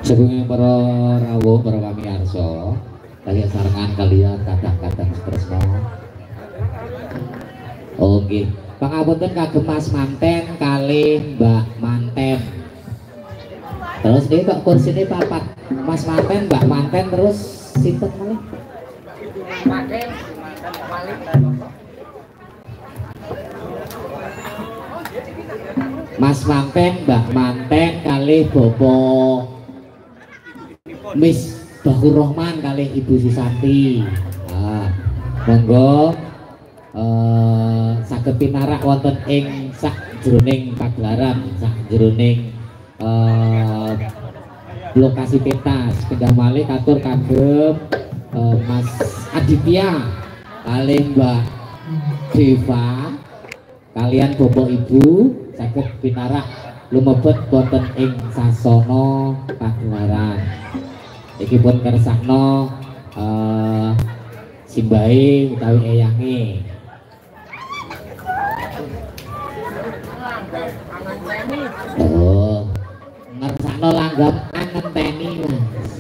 Sebelumnya para rawuh, para pamirsa, kaya sarengan kalian kadang-kadang tresno. Oke, pangapunten kagem Mas Manten kalih Mbak Manten. Terus ini kok kursine papat. Mas Manten, Mbak Manten, terus sinten malih? Manten, Mas Manten, Mbak Manten kalih Bapak Miss Bakur Rohman kalih Ibu Susanti. Nah, monggo saged pinarak wonten ing sakjroning pagelaran, sakjroning lokasi pentas. Kedah malih katur kagem Mas Aditya kalih Mbak Deva kalian Bapak Ibu saged pinarak lumebet wonten ing sasana pagelaran. Iki pun kersakno simbahe utawi eyange. Oh, ngersakno langgam ngenteni Mas.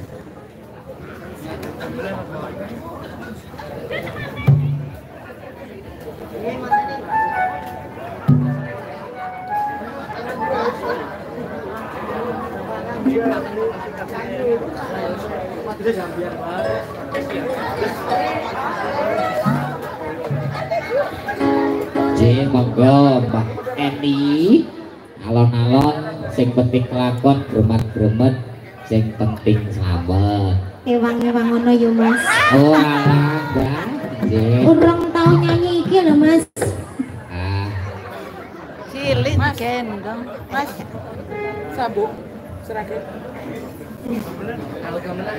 J monggo Mbak Eni alon-alon sing penting kelakon gremet-gremet sing penting selamat. Ewang-ewang ngono yo Mas. Oh alah Mbak J. Urung tau nyanyi iki lho Mas. cilik gendong. Mas. Sabuk seragam. Kalau gamelan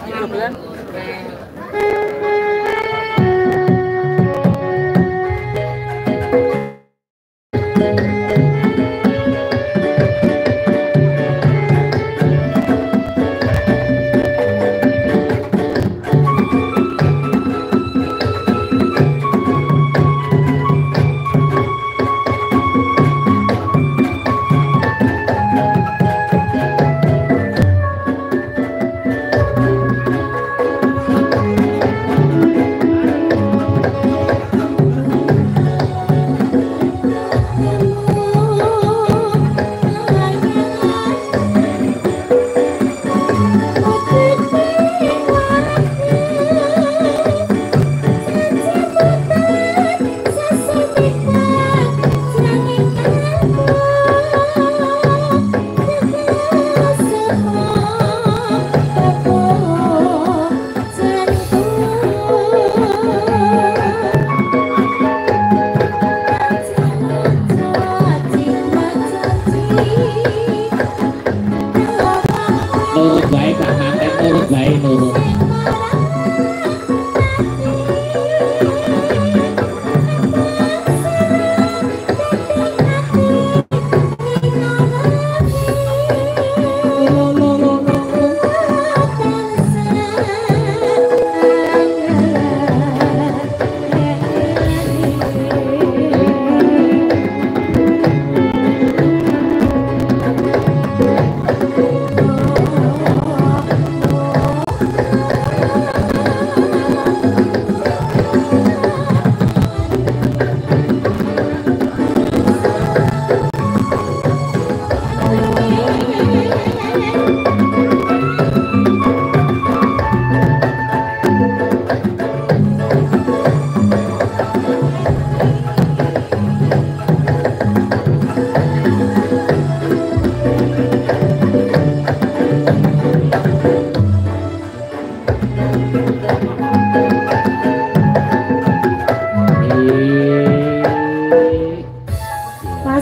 gamelan.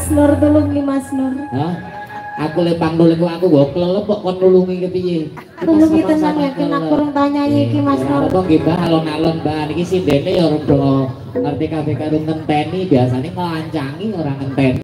Nur tulungi Mas Nur. Hah? Aku lepang nulung aku kok klelep kok kon nulungi kepiye? Tulungi tenang ya kena kurang tanya iki Mas Nur. Apa nggih Mbah alon-alon Mbah niki sindene ya rada ngerti kabeh karo ngenteni biasane nglancangi ora ngenteni.